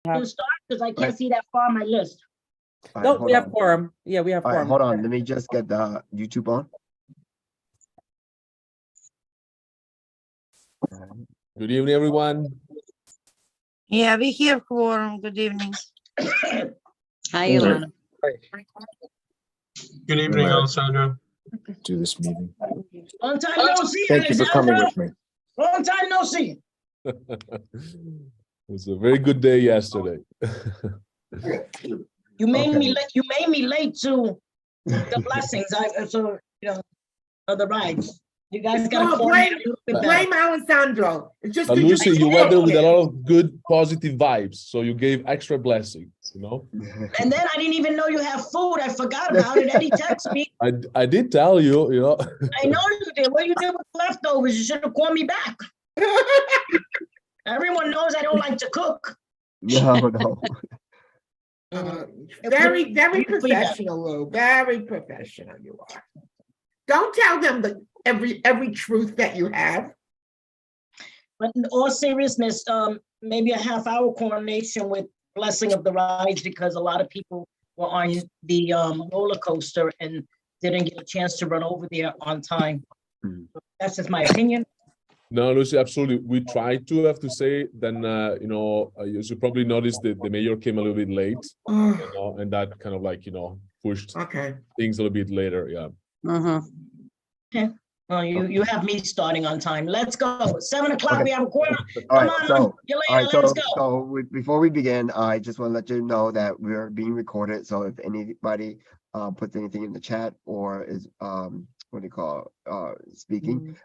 can start because I can't see that far on my list. All No, right, we have hold on. quorum. Yeah, we have All right, quorum. hold on. Let me just get the YouTube on. Good evening, everyone. Yeah, we have quorum. Good evening. Hi, Ilana. Good evening, Right. Alessandro. Do this meeting. Long time no see, Thank you for coming Alessandro. with me. Long time no see. It was a very good day yesterday. You made Okay. me late. You made me late to the blessings. Of the rides. You guys got to No, coordinate a little bit better. blame Alessandro. It's just Lucy, you went there with a lot of good, positive vibes, so you gave extra blessings, you know? And then I didn't even know you have food. I forgot about it. Eddie texted me. I did tell you, you know? I know you did. What you did with the leftovers, you should have called me back. Everyone knows I don't like to cook. No. Very, very professional, Lou. Very professional you are. Don't tell them every truth that you have. But in all seriousness, maybe a half-hour coordination with blessing of the rides because a lot of people were on the roller coaster and didn't get a chance to run over there on time. That's just my opinion. No, Lucy, absolutely. We tried to, have to say, then, you know, as you probably noticed, the mayor came a little bit late, you know, and that kind of like, you know, pushed things a little bit later, yeah. Okay. Well, you have me starting on time. Let's go. 7 o'clock, Okay. we have a quarter. All Come right, on, so, let's go. Before we begin, I just want to let you know that we're being recorded. So if anybody puts anything in the chat or is what do you call speaking,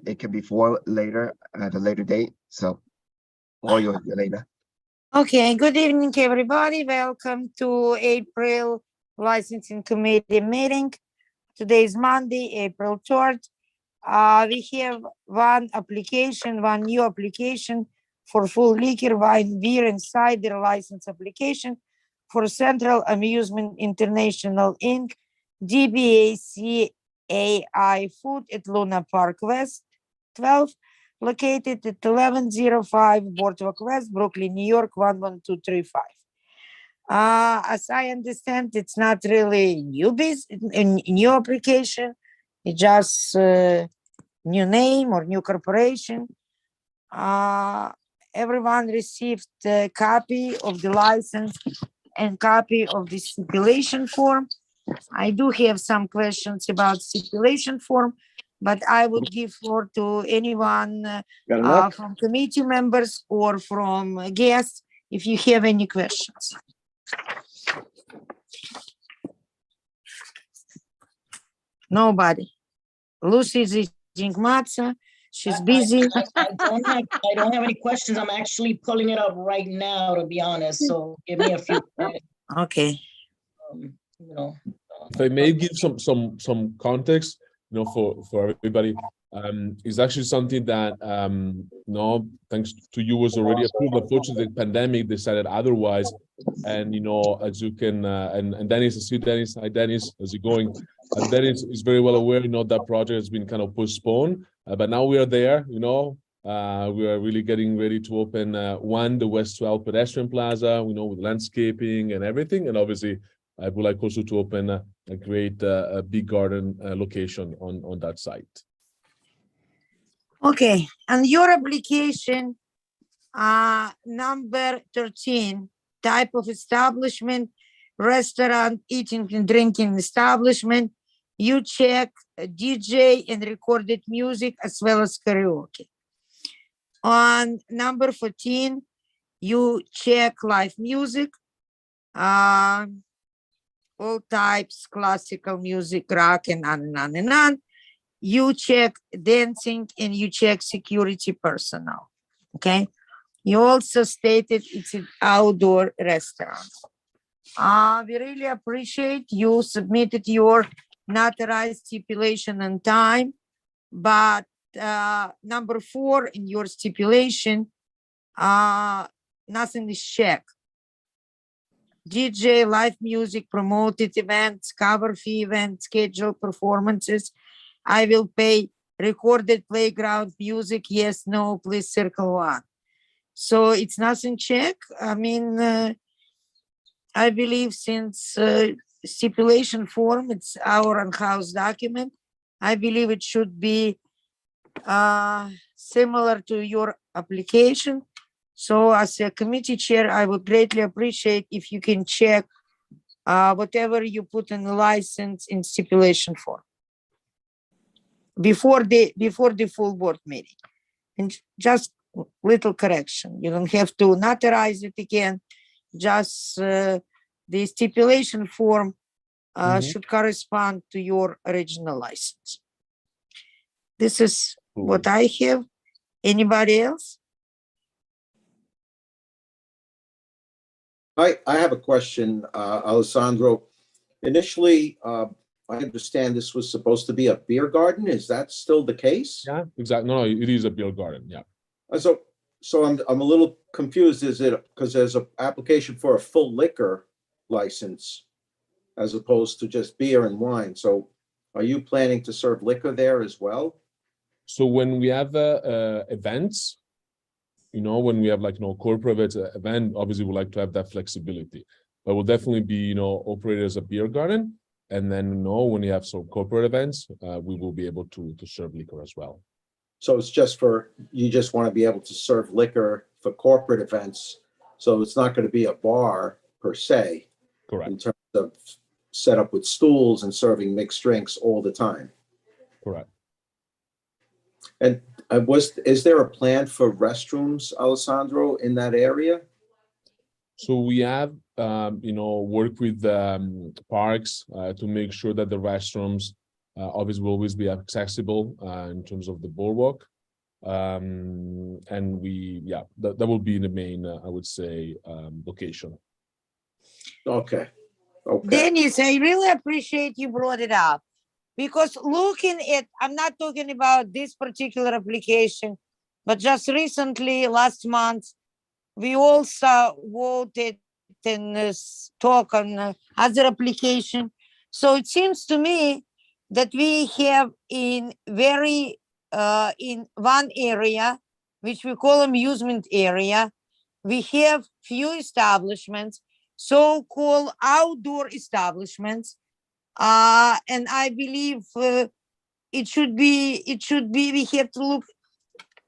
it can be for later at a later date. So all yours, Elena. Okay, good evening, everybody. Welcome to April Licensing Committee meeting. Today is Monday, April 3rd. We have one new application for full liquor, wine, beer, and cider license application for Central Amusement International Inc., DBA CAI Food at Luna Park West 12, located at 1105 Boardwalk West, Brooklyn, New York, 11235. As I understand, it's not really new application. It's just new name or new corporation. Everyone received a copy of the license and copy of the stipulation form. I do have some questions about stipulation form, but I would give floor to anyone from committee members or from guests if you have any questions. Nobody. Lucy is eating matzah. She's busy. I don't have any questions. I'm actually pulling it up right now, to be honest. So give me a few minutes. Okay. You know. If I may give some context, you know, for everybody, is actually something that no, thanks to you, was already approved. Unfortunately, the pandemic decided otherwise, and you know, as you can and Dennis, I see Dennis. Hi, Dennis. How's it going? And Dennis is very well aware. You know, that project has been kind of postponed, but now we are there. You know, we are really getting ready to open the West 12 pedestrian plaza. You know, with landscaping and everything, and obviously, I would like also to open a great big garden location on that site. Okay, and your application, number 13, type of establishment, restaurant, eating and drinking establishment, you check DJ and recorded music as well as karaoke. On number 14, you check live music, all types, classical music, rock, and on and on and on. You check dancing and you check security personnel, okay? You also stated it's an outdoor restaurant. We really appreciate you submitted your notarized stipulation on time, but number 4 in your stipulation, nothing is checked. DJ, live music, promoted events, cover fee events, scheduled performances. I will pay recorded playground music. Yes, no, please circle 1. So it's nothing check. I mean, I believe since stipulation form, it's our on-house document. I believe it should be similar to your application. So as a committee chair, I would greatly appreciate if you can check whatever you put in the license in stipulation form before the full board meeting. And just little correction. You don't have to notarize it again. Just the stipulation form should correspond to your original license. This is what I have. Anybody else? I have a question, Alessandro. Initially, I understand this was supposed to be a beer garden. Is that still the case? Yeah, exactly. No, it is a beer garden. Yeah. So I'm a little confused. Is it because there's an application for a full liquor license as opposed to just beer and wine? So are you planning to serve liquor there as well? So when we have events, when we have corporate event, obviously we like to have that flexibility, but we'll definitely be, operated as a beer garden. And then, when you have some corporate events, we will be able to serve liquor as well. So it's just you just want to be able to serve liquor for corporate events. So it's not going to be a bar per se. Correct. In terms of setup with stools and serving mixed drinks all the time. Correct. And is there a plan for restrooms, Alessandro, in that area? So we have, worked with parks to make sure that the restrooms obviously will always be accessible in terms of the boardwalk. And that will be the main, I would say, location. Okay. Dennis, I really appreciate you brought it up, because looking at, I'm not talking about this particular application, but just recently, last month, we also voted and talk on other application. So it seems to me that we have in one area, which we call amusement area, we have few establishments, so-called outdoor establishments, and I believe it should be we have to look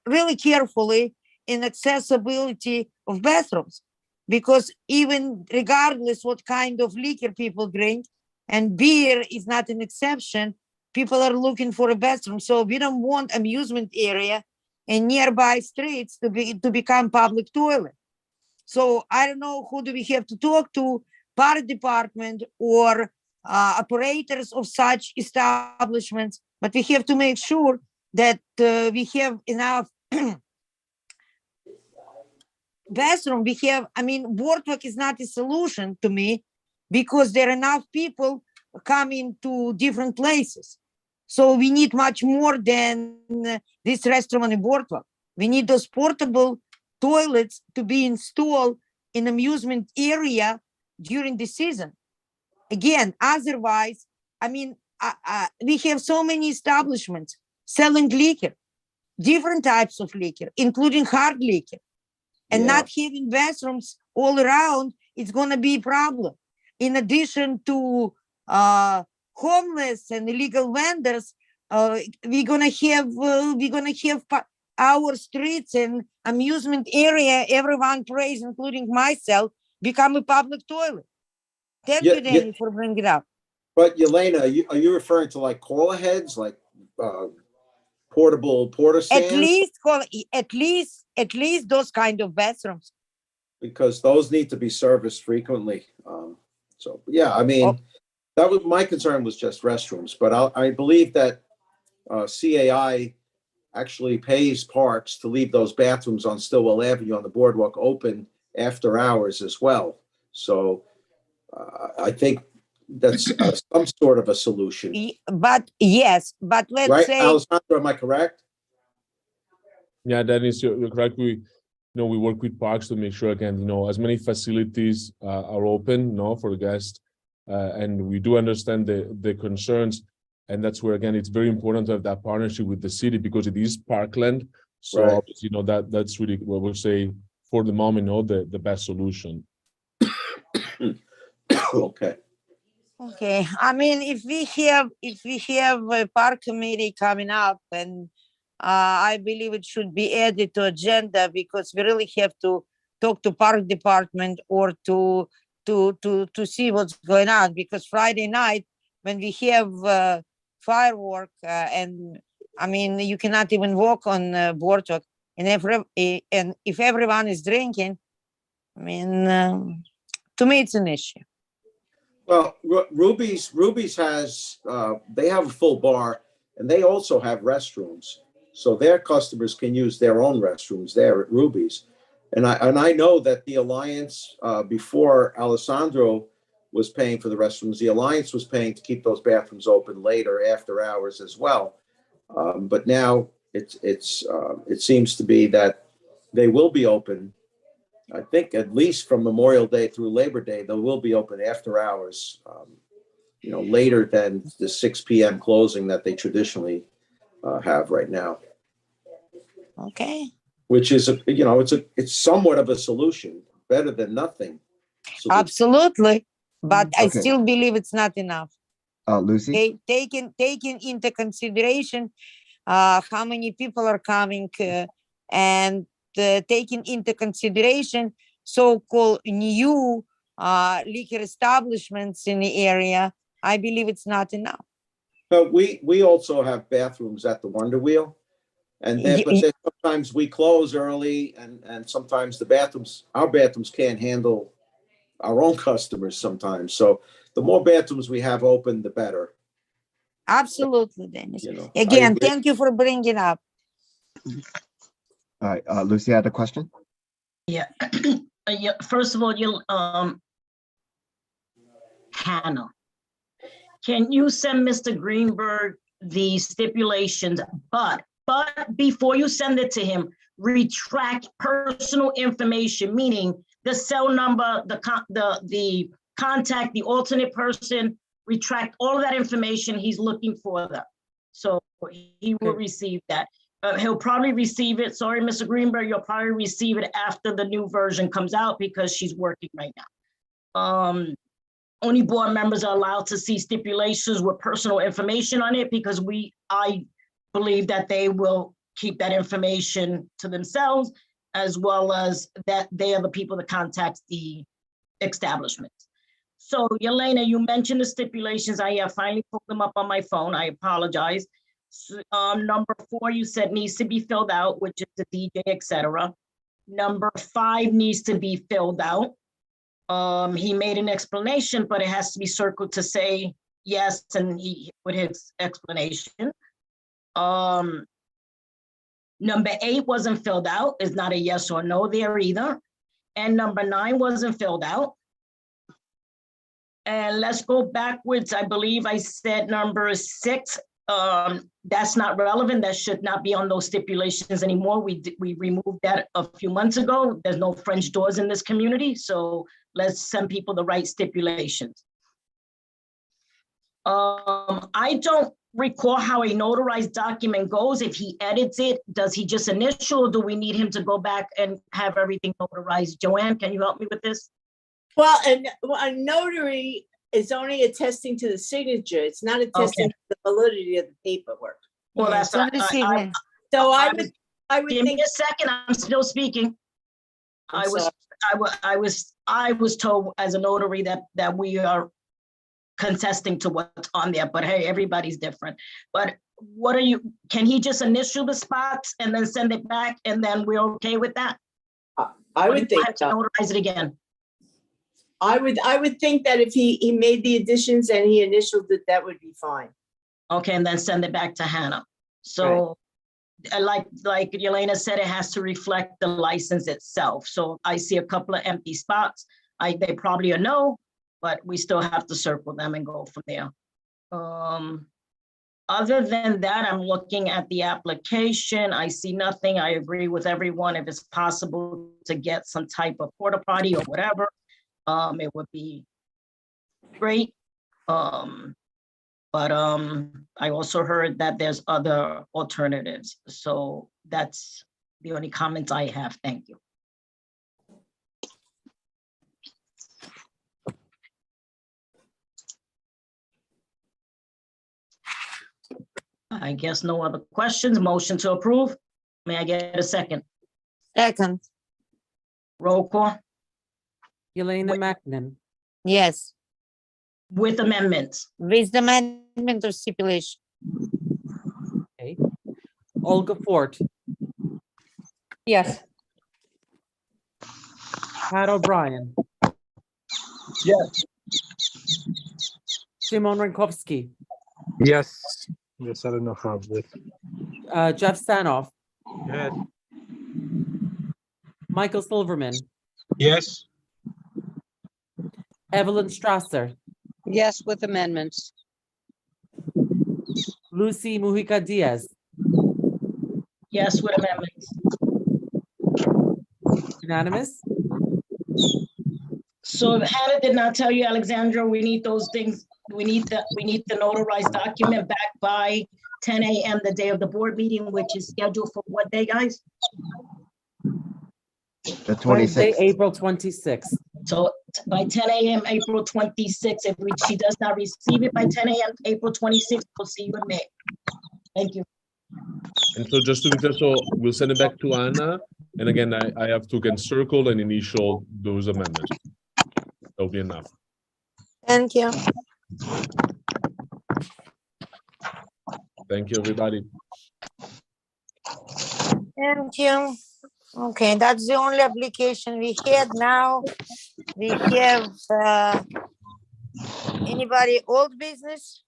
really carefully in accessibility of bathrooms, because even regardless what kind of liquor people drink, and beer is not an exception, people are looking for a bathroom. So we don't want amusement area and nearby streets to become public toilet. So I don't know who do we have to talk to, park department or operators of such establishments, but we have to make sure that we have enough bathroom. Boardwalk is not a solution to me, because there are enough people coming to different places. So we need much more than this restroom on a boardwalk. We need those portable toilets to be installed in amusement area during the season. Again, otherwise, we have so many establishments selling liquor, different types of liquor, including hard liquor, and not having bathrooms all around, it's going to be a problem. In addition to homeless and illegal vendors, we're gonna have our streets and amusement area, everyone prays, including myself, become a public toilet. Thank you, Danny, for bringing it up. But Yelena, are you referring to like caller heads, like portable porta stands? At least those kind of bathrooms. Because those need to be serviced frequently. That was my concern, was just restrooms, but I believe that CAI actually pays parks to leave those bathrooms on Stillwell Avenue on the boardwalk open after hours as well. So I think that's some sort of a solution. But let's say, Alessandro, am I correct? Yeah, Dennis, you're correct. We work with parks to make sure, again, as many facilities are open, for the guests, and we do understand the concerns, and that's where, again, it's very important to have that partnership with the city, because it is parkland. So, Right. that's really what we'll say for the moment, the best solution. Okay. Okay, I mean, if we have a park committee coming up, and I believe it should be added to agenda, because we really have to talk to park department or to see what's going on, because Friday night when we have firework and I mean, you cannot even walk on boardwalk, and if everyone is drinking, I mean, to me it's an issue. Well, Ruby's has, they have a full bar and they also have restrooms. So their customers can use their own restrooms there at Ruby's. And I know that the Alliance, before Alessandro was paying for the restrooms, the Alliance was paying to keep those bathrooms open later after hours as well. But now it seems to be that they will be open. I think at least from Memorial Day through Labor Day, they will be open after hours, later than the 6 p.m. closing that they traditionally have right now. Okay. Which is it's somewhat of a solution, better than nothing. solution. Absolutely, but I Okay. still believe it's not enough. Lucy? Taking into consideration how many people are coming and taking into consideration so-called new liquor establishments in the area, I believe it's not enough. But we also have bathrooms at the Wonder Wheel, and then sometimes we close early, and sometimes our bathrooms can't handle our own customers sometimes. So the more bathrooms we have open, the better. Absolutely, Dennis. I Again, agree. thank you for bringing up. All right, Lucy had a question? Yeah. First of all, Hannah, can you send Mr. Greenberg the stipulations, but before you send it to him, retract personal information, meaning the cell number, the contact, the alternate person, retract all of that information. He's looking for that. So he will receive that. He'll probably receive it. Sorry, Mr. Greenberg, you'll probably receive it after the new version comes out, because she's working right now. Only board members are allowed to see stipulations with personal information on it, because I believe that they will keep that information to themselves, as well as that they are the people that contact the establishment. So Yelena, you mentioned the stipulations. I have finally pulled them up on my phone. I apologize. Number 4, you said needs to be filled out, which is the DJ, etc. Number 5 needs to be filled out. He made an explanation, but it has to be circled to say yes, and he with his explanation. Number 8 wasn't filled out. It's not a yes or no there either. And number 9 wasn't filled out. And let's go backwards. I believe I said number 6. That's not relevant. That should not be on those stipulations anymore. We removed that a few months ago. There's no French doors in this community, so let's send people the right stipulations. I don't recall how a notarized document goes. If he edits it, does he just initial, or do we need him to go back and have everything notarized? Joanne, can you help me with this? Well, a notary is only attesting to the signature. It's not attesting to the validity of the paperwork. Well, that's So I would give think. me a second. I'm still speaking. I was told as a notary that we are contesting to what's on there, but hey, everybody's different. But can he just initial the spots and then send it back, and then we're okay with that? I would think so. Notarize it again. I would think that if he made the additions and he initialed it, that would be fine. Okay, and then send it back to Hannah. So like Yelena said, it has to reflect the license itself. So I see a couple of empty spots. They probably are no, but we still have to circle them and go from there. Other than that, I'm looking at the application. I see nothing. I agree with everyone. If it's possible to get some type of porta potty or whatever, it would be great. But I also heard that there's other alternatives. So that's the only comments I have. Thank you. I guess no other questions. Motion to approve. May I get a second? Second, Roll call Elena Mackin, yes, with amendments. with the amendment of stipulation. okay. Olga Fort, Yes. Pat O'Brien, Yes. Shimon Rankowski, Yes. Yes, I don't know how this. Jeff Stanoff, Yes. Michael Silverman, Yes. Evelyn Strasser, Yes, with amendments. Lucy Mujica Diaz, Yes, with amendments. unanimous? So if Hannah did not tell you, Alexandra, we need those things. We need the notarized document back by 10 a.m. the day of the board meeting, which is scheduled for what day, guys? The Wednesday, 26th. April 26th. So by 10 a.m. April 26th, if she does not receive it by 10 a.m. April 26th, we'll see you in May. Thank you. And so just to be clear, so we'll send it back to Anna. And again, I have to again circle and initial those amendments. That'll be enough. Thank you. Thank you, everybody. Thank you. Okay, that's the only application we had now. We have, anybody old business?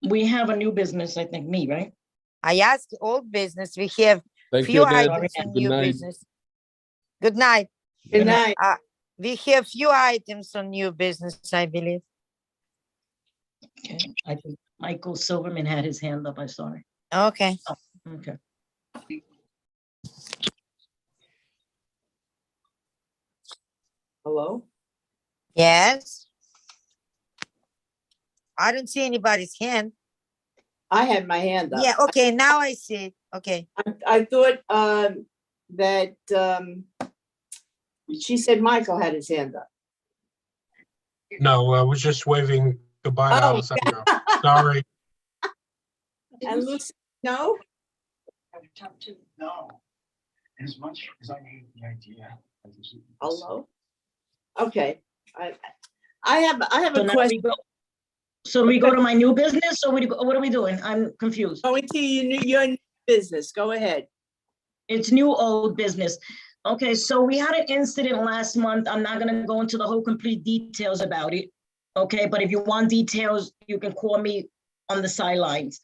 We have a new business, I think, me, right? I asked old business. We have Thank few you again. items on Good new night. business. Good night. Good night. We have few items on new business, I believe. Okay, I think Michael Silverman had his hand up, I'm sorry. Okay. Okay. Hello? Yes. I don't see anybody's hand. I had my hand up. Yeah, okay, now I see it. Okay. I thought that she said Michael had his hand up. No, I was just waving goodbye to Oh. Alessandro. Sorry. And Lucy, no? No, as much as I hate the idea. Hello? Okay. I have So a now question. So we go to my new business, or what are we doing? I'm confused. Going to your new business. Go ahead. It's new old business. Okay, so we had an incident last month. I'm not gonna go into the whole complete details about it. Okay, but if you want details, you can call me on the sidelines.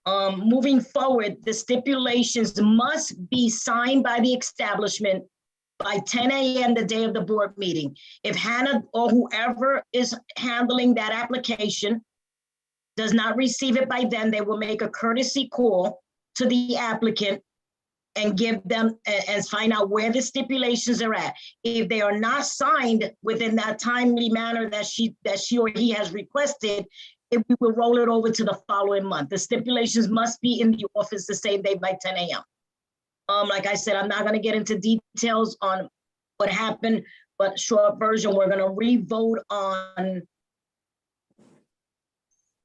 Moving forward, the stipulations must be signed by the establishment by 10 a.m. the day of the board meeting. If Hannah or whoever is handling that application does not receive it by then, they will make a courtesy call to the applicant and give them and find out where the stipulations are at. If they are not signed within that timely manner that she or he has requested, we will roll it over to the following month. The stipulations must be in the office the same day by 10 a.m. Like I said, I'm not gonna get into details on what happened, but short version, we're gonna re-vote on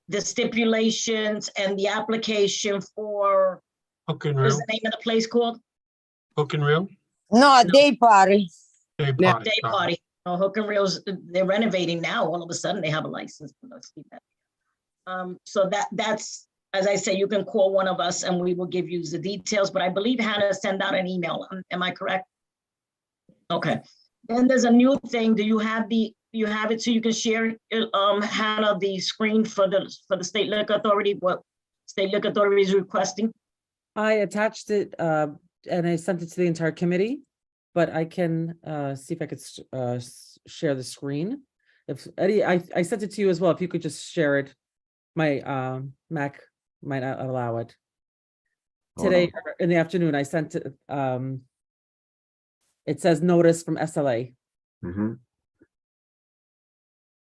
the stipulations and the application for, Hook and what is reel. the name of the place called? Hook and reel. No, a day party. Day Yeah, party. Day Party. Hook and Reels, they're renovating now. All of a sudden, they have a license. Let's keep that. So that's, as I say, you can call one of us and we will give you the details, but I believe Hannah sent out an email. Am I correct? Okay. Then there's a new thing. Do you have it so you can share, Hannah, the screen for the State Liquor Authority, what State Liquor Authority is requesting? I attached it and I sent it to the entire committee, but I can see if I could share the screen. If Eddie, I sent it to you as well. If you could just share it, my Mac might not allow it. Today in the afternoon, I sent it. It says notice from SLA. Mhm.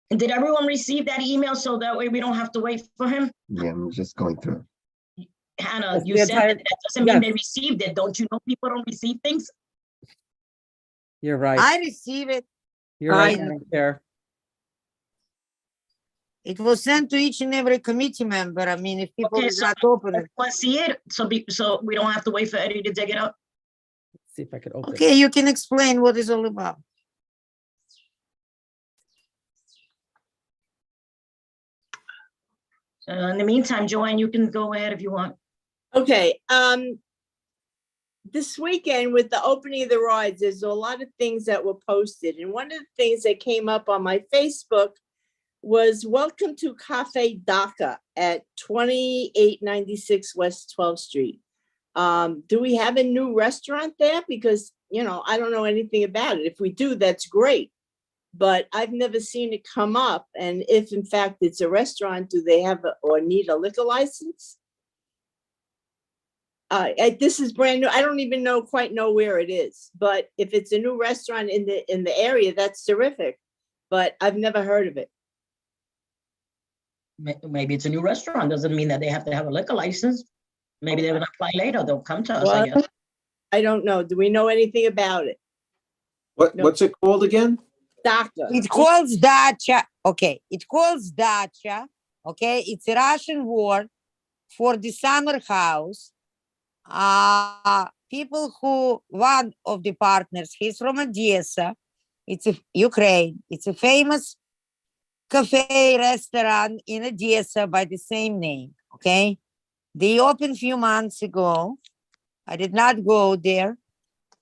And did everyone receive that email so that way we don't have to wait for him? Yeah, I'm just going through. Hannah, Yes, you the said entire- that doesn't mean yes. they received it. Don't you know people don't receive things? You're right. I receive it. You're right, I- Madam Chair. It was sent to each and every committee member. I mean, if people Okay, did so not open it. let's see it. So we don't have to wait for Eddie to dig it up. Let's see if I could open it. Okay, you can explain what it's all about. In the meantime, Joanne, you can go ahead if you want. Okay, this weekend with the opening of the rides, there's a lot of things that were posted. And one of the things that came up on my Facebook was welcome to Cafe Dhaka at 2896 West 12th Street. Do we have a new restaurant there? Because, you know, I don't know anything about it. If we do, that's great. But I've never seen it come up. And if in fact it's a restaurant, do they have or need a liquor license? This is brand new. I don't even quite know where it is. But if it's a new restaurant in the area, that's terrific. But I've never heard of it. Maybe it's a new restaurant. Doesn't mean that they have to have a liquor license. Maybe they're gonna apply later. They'll come to us, I guess. I don't know. Do we know anything about it? What's it called again? Dhaka. It calls dacha. Okay, it calls dacha. Okay, it's a Russian word for the summer house. People who, one of the partners, he's from Odessa. It's Ukraine. It's a famous cafe restaurant in Odessa by the same name. Okay, they opened a few months ago. I did not go there.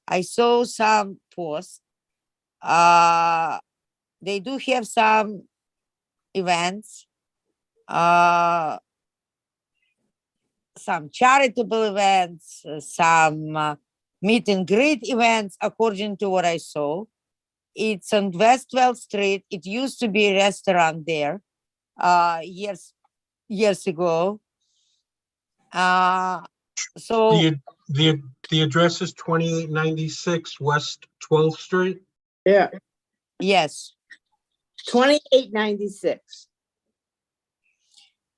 I saw some posts. They do have some events, some charitable events, some meet and greet events, according to what I saw. It's on West 12th Street. It used to be a restaurant there years ago. So The address is 2896 West 12th Street. Yeah. Yes. 2896.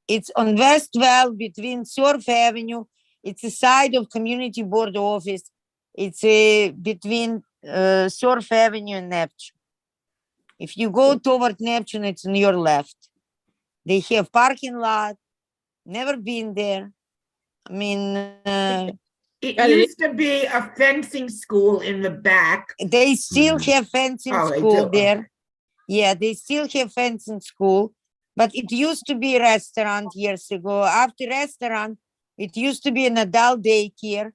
It's on West 12 between Surf Avenue. It's a side of Community Board office. It's between Surf Avenue and Neptune. If you go toward Neptune, it's on your left. They have parking lot. Never been there. I mean, It used to be a fencing school in the back. they still have fencing Oh, they school do? there. Yeah, they still have fencing school, but it used to be a restaurant years ago. After restaurant, it used to be an adult daycare.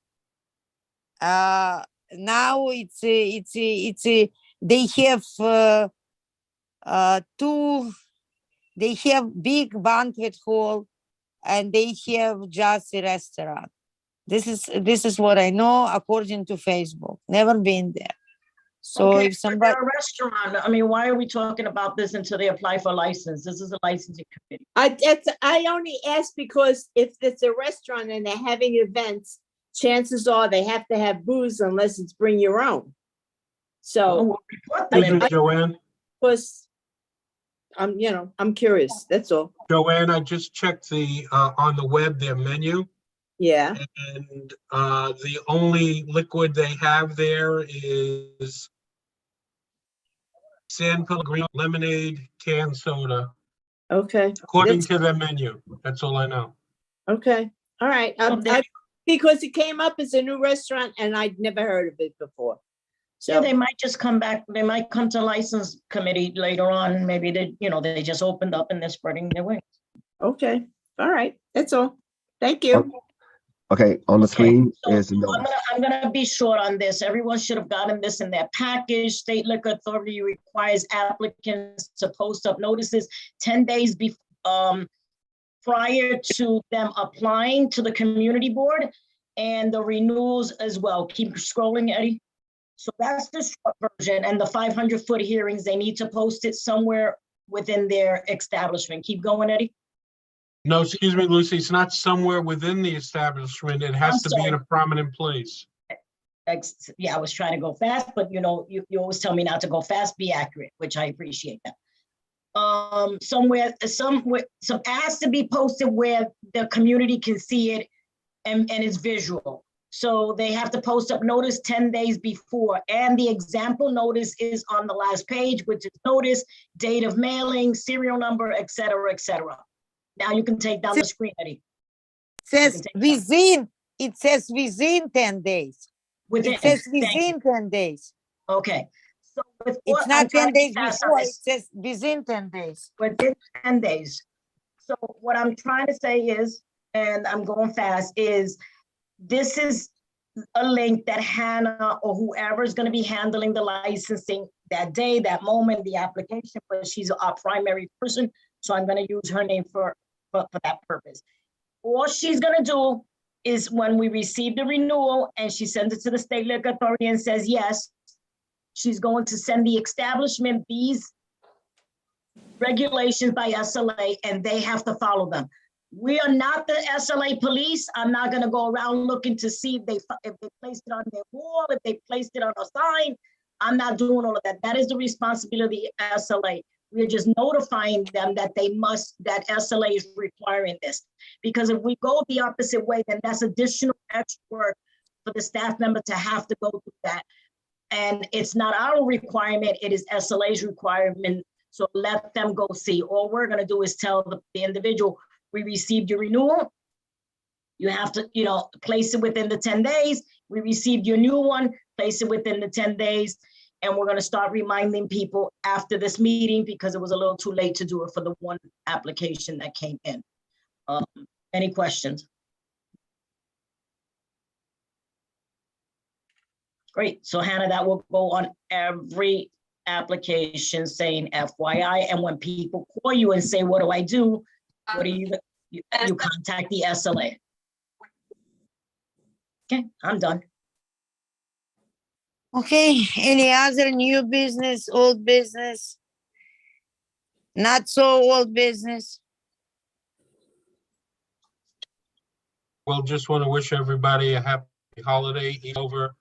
Now they have big banquet hall, and they have just a restaurant. This is what I know according to Facebook. Never been there. So Okay, if somebody, they're a restaurant, I mean, why are we talking about this until they apply for a license? This is a licensing committee. I only ask because if it's a restaurant and they're having events, chances are they have to have booze unless it's bring your own. So, We'll report them in. Joanne, because I'm curious. That's all. Joanne, I just checked on the web, their menu, Yeah. and the only liquid they have there is San Pellegrino lemonade, canned soda, Okay. according to their menu. That's all I know. Okay. All right. Okay. Because it came up as a new restaurant and I'd never heard of it before. Yeah, So they might just come back, they might come to license committee later on, maybe they just opened up and they're spreading their wings. okay. All right. That's all. Thank you. Okay, on the Okay, screen so is the notice. I'm gonna be short on this. Everyone should have gotten this in their package. State Liquor Authority requires applicants to post up notices 10 days prior to them applying to the community board, and the renewals as well. Keep scrolling, Eddie. So that's the short version, and the 500-foot hearings, they need to post it somewhere within their establishment. Keep going, Eddie. No, excuse me, Lucy, it's not somewhere within the establishment. It has to be in a prominent place. Yeah, I was trying to go fast, but you always tell me not to go fast, be accurate, which I appreciate that. Somewhere has to be posted where the community can see it and it's visual. So they have to post up notice 10 days before. And the example notice is on the last page, which is notice, date of mailing, serial number, et cetera, et cetera. Now you can take down the screen, Eddie. Says within, it says within 10 days. Within, It says thank you. within 10 days. Okay. So with It's I'm not 10 trying to be days fast on before, it this. says within 10 days. Within 10 days. So what I'm trying to say is, and I'm going fast, is this is a link that Hannah or whoever is going to be handling the licensing that day, that moment, the application, but she's our primary person. So I'm going to use her name for that purpose. All she's going to do is when we receive the renewal and she sends it to the state liquor authority and says yes, she's going to send the establishment these regulations by SLA and they have to follow them. We are not the SLA police. I'm not going to go around looking to see if they placed it on their wall, if they placed it on a sign. I'm not doing all of that. That is the responsibility of SLA. We're just notifying them that they must, that SLA is requiring this. Because if we go the opposite way, then that's additional extra work for the staff member to have to go through that. And it's not our requirement, it is SLA's requirement. So let them go see. All we're going to do is tell the individual, we received your renewal. You have to, place it within the 10 days. We received your new one, place it within the 10 days. And we're going to start reminding people after this meeting because it was a little too late to do it for the one application that came in. Any questions? Great. So Hannah, that will go on every application saying FYI. And when people call you and say, what do I do? What do you contact the SLA. Okay, I'm done. Okay, any other new business, old business? Not so old business? Well, just want to wish everybody a happy holiday over.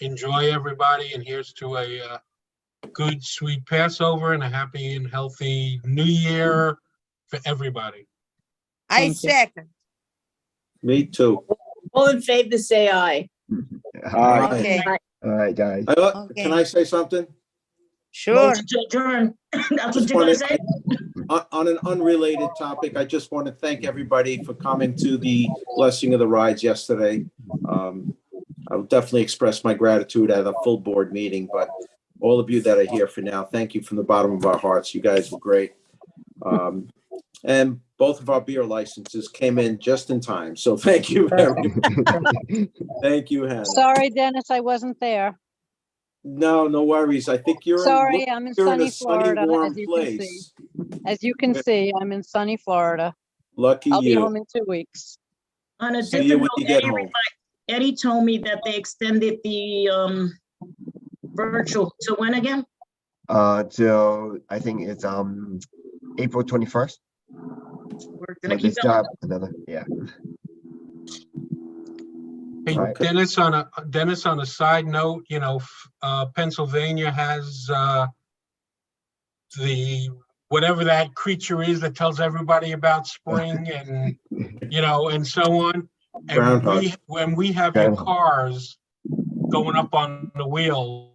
Enjoy everybody, and here's to a good, sweet Passover and a happy and healthy New Year for everybody. I second. Me too. All in favor, say aye. Okay, All right, guys. Can I say something? sure. Motion to adjourn. That's what Just you're gonna wanted- say? On an unrelated topic, I just want to thank everybody for coming to the Blessing of the Rides yesterday. I will definitely express my gratitude at a full board meeting, but all of you that are here for now, thank you from the bottom of our hearts. You guys were great. And both of our beer licenses came in just in time. So thank you very much. Thank you, Hannah. Sorry, Dennis, I wasn't there. No worries. I think you're Sorry, I'm in you're in sunny a sunny, Florida, warm as you can see. place. As you can see, I'm in sunny Florida. Lucky I'll be you. home in 2 weeks. On a See you different when note, you get home. Eddie told me that they extended the virtual to when again? Till I think it's April 21st. We're For gonna keep this going. job, another, yeah. Hey, All right. Dennis, on a side note, Pennsylvania has the whatever that creature is that tells everybody about spring and and so on. And Groundhog. when we have your Groundhog. cars going up on the wheel,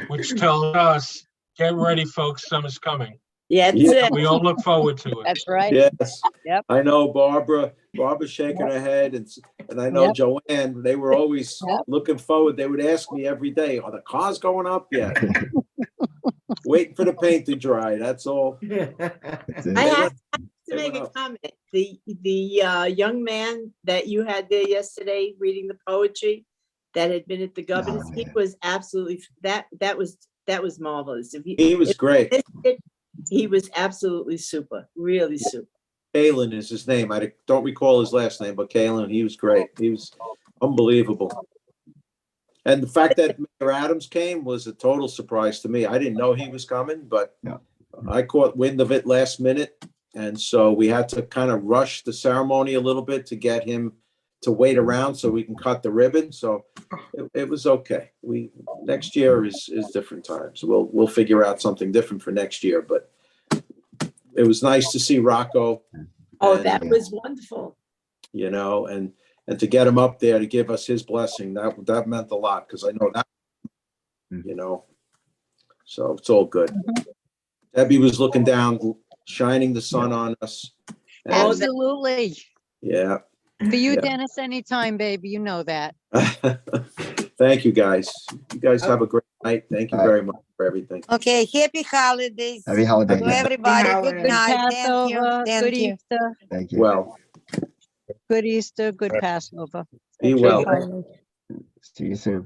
which tells us, get ready, folks, summer's coming. Yeah, that's Yeah. it. We all look forward to it. That's right. Yes. Yep. I know Barbara's shaking her head and I know Yep. Joanne, they were always Yep. looking forward. They would ask me every day, are the cars going up yet? Waiting for the paint to dry. That's all. That's it. I They have went- to they make went a up. comment. The young man that you had there yesterday reading the poetry that had been at the governor's, he man. was absolutely, that was marvelous. He was great. He was absolutely super, really super. Kalen is his name. I don't recall his last name, but Kalen, he was great. He was unbelievable. And the fact that Mayor Adams came was a total surprise to me. I didn't know he was coming, but Yeah. I caught wind of it last minute. And so we had to kind of rush the ceremony a little bit to get him to wait around so we can cut the ribbon. So it was okay. Next year is different times. We'll figure out something different for next year, but it was nice to see Rocco. Oh, And, that was wonderful. and And to get him up there to give us his blessing, that meant a lot, because I know that, you know, so it's all good. Debbie was looking down, shining the sun on us. And, Absolutely. yeah. For you, Yeah. Dennis, anytime, baby, you know that. Thank you, guys. You guys have a great night. Thank you All right. very much for everything. Okay, happy holidays Happy to holidays. everybody. Good holidays. Good night. Thank you. Passover, good Thank you. Easter, Thank you. Well, good Easter, good Passover. be Happy well. holidays. See you soon.